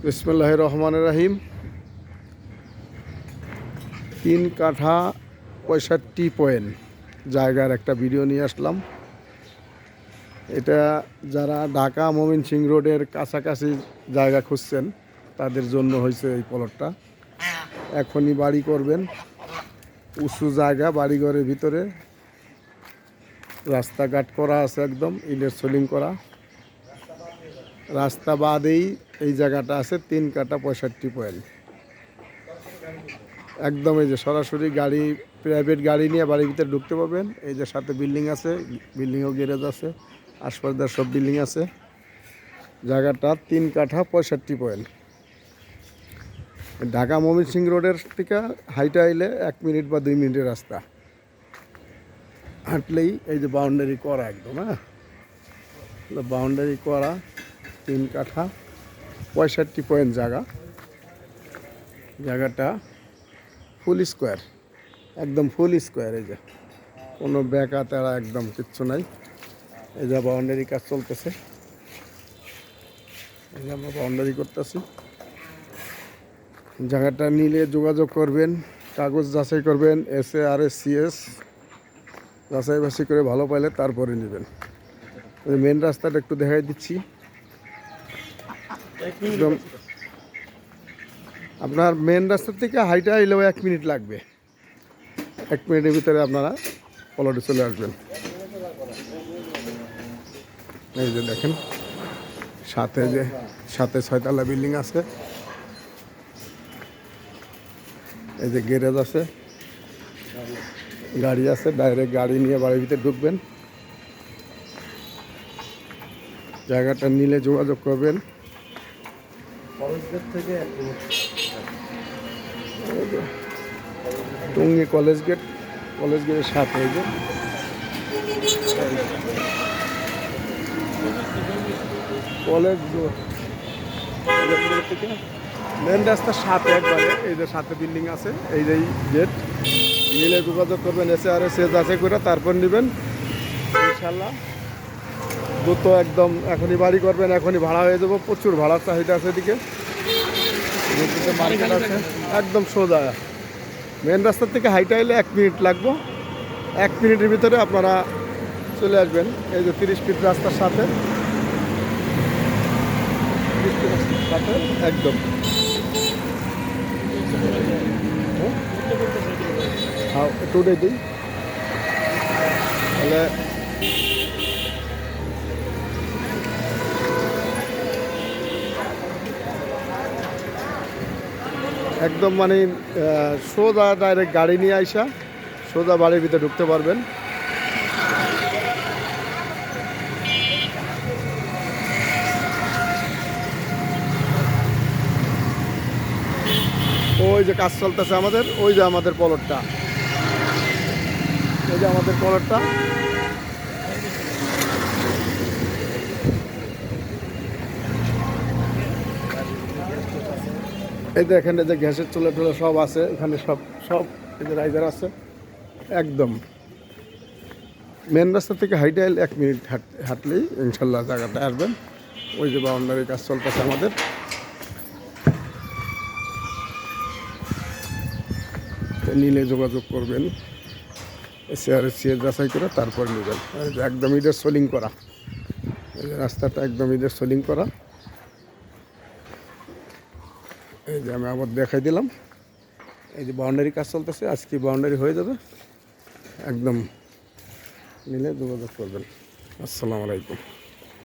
বিসমিল্লাহির রহমানির রহিম। 3 কাঠা 65 পয়েন্ট জায়গার একটা ভিডিও নিয়ে আসলাম। এটা যারা ঢাকা ময়মনসিংহ রোডের কাছাকাছি জায়গা খুঁজছেন তাদের জন্য হয়েছে এই প্লটটা। এখনই বাড়ি করবেন, উঁচু জায়গা, বাড়িঘরের ভিতরে রাস্তাঘাট করা আছে, একদম ইটের সোলিং করা। রাস্তা বাদেই এই জায়গাটা আছে। 3 কাঠা 65 পয়েন্ট একদম। এই যে সরাসরি গাড়ি, প্রাইভেট গাড়ি নিয়ে বাড়ির ভিতরে ঢুকতে পারবেন। এই যে সাথে বিল্ডিং আছে, বিল্ডিংও গ্যারেজ আছে, আশপাশ সব বিল্ডিং আছে। জায়গাটা 3 কাঠা 65 পয়েন্ট। ঢাকা ময়মনসিংহ রোডের থেকে হাইটে আইলে 1 মিনিট বা 2 মিনিটের রাস্তা হাঁটলেই এই যে বাউন্ডারি করা একদম। হ্যাঁ, বাউন্ডারি করা 3 কাঠা 65 পয়েন্ট জায়গাটা ফুল স্কোয়ার, একদম ফুল স্কোয়ার। এই যে কোনো বেঁকা তেড়া একদম কিচ্ছু নাই। এই যে বাউন্ডারি কাজ চলতেছে, এই যে আমরা বাউন্ডারি করতেছি। জায়গাটা নিলে যোগাযোগ করবেন, কাগজ যাচাই করবেন, SARSCS যাচাই বাছাই করে ভালো পাইলে তারপরে নেবেন। মেন রাস্তাটা একটু দেখাই দিচ্ছি। একদম আপনার মেন রাস্তা থেকে হাইটে আইলেও 1 মিনিট লাগবে। 1 মিনিটের ভিতরে আপনারা প্লটে চলে আসবেন। এই যে দেখেন সাথে 6 তলা বিল্ডিং আছে। এই যে গ্যারেজ আছে, গাড়ি আছে, ডাইরেক্ট গাড়ি নিয়ে বাড়ির ভিতরে ঢুকবেন। জায়গাটা নিলে যোগাযোগ করবেন। টঙ্গী কলেজ গেটের সাথে এই যে কলেজ থেকে মেন রাস্তার সাথে একবারে এই যে সাথে বিল্ডিং আছে, এই যে গেট নিলে যোগাযোগ করবেন। SARSCS যাচাই করে তারপর নেবেন ইনশাল্লাহ। দ্রুত একদম এখনই বাড়ি করবেন, এখনই ভাড়া হয়ে যাবো। প্রচুর ভাড়ার চাহিদা আছে এদিকে, মার্কেট আছে একদম সোজা। মেন রাস্তার থেকে হাইটে আইলে 1 মিনিট লাগবে। 1 মিনিটের ভিতরে আপনারা চলে আসবেন। এই যে 30 ফিট রাস্তার সাথে, 30 ফিট রাস্তার সাথে একদম। হ্যাঁ, একটু উঠে দিই তাহলে। একদম মানে সোজা ডাইরেক্ট গাড়ি নিয়ে আইসা সোজা বাড়ির ভিতরে ঢুকতে পারবেন। ওই যে কাজ চলতেছে আমাদের, ওই যে আমাদের প্লটটা, এই যে আমাদের প্লটটা। এই যে এখানে যে গ্যাসের চুলা টুলা সব আছে, এখানে সব এই যে রাইজার আছে। একদম মেন রাস্তা থেকে হাইটে আইলে 1 মিনিট হাঁটলেই ইনশাল্লাহ জায়গাটা আসবেন। ওই যে বাউন্ডারি কাজ চলতেছে আমাদের। নিলে যোগাযোগ করবেন, SARSCS যাচাই করে তারপর নেবেন। একদম ইটের সোলিং করা, এই যে রাস্তাটা একদম ইটের সোলিং করা। এই যে আমি আবার দেখাই দিলাম। এই যে বাউন্ডারি কাজ চলতেছে, আজকে বাউন্ডারি হয়ে যাবে। একদম নিলে যোগাযোগ করবেন। আসসালামু আলাইকুম।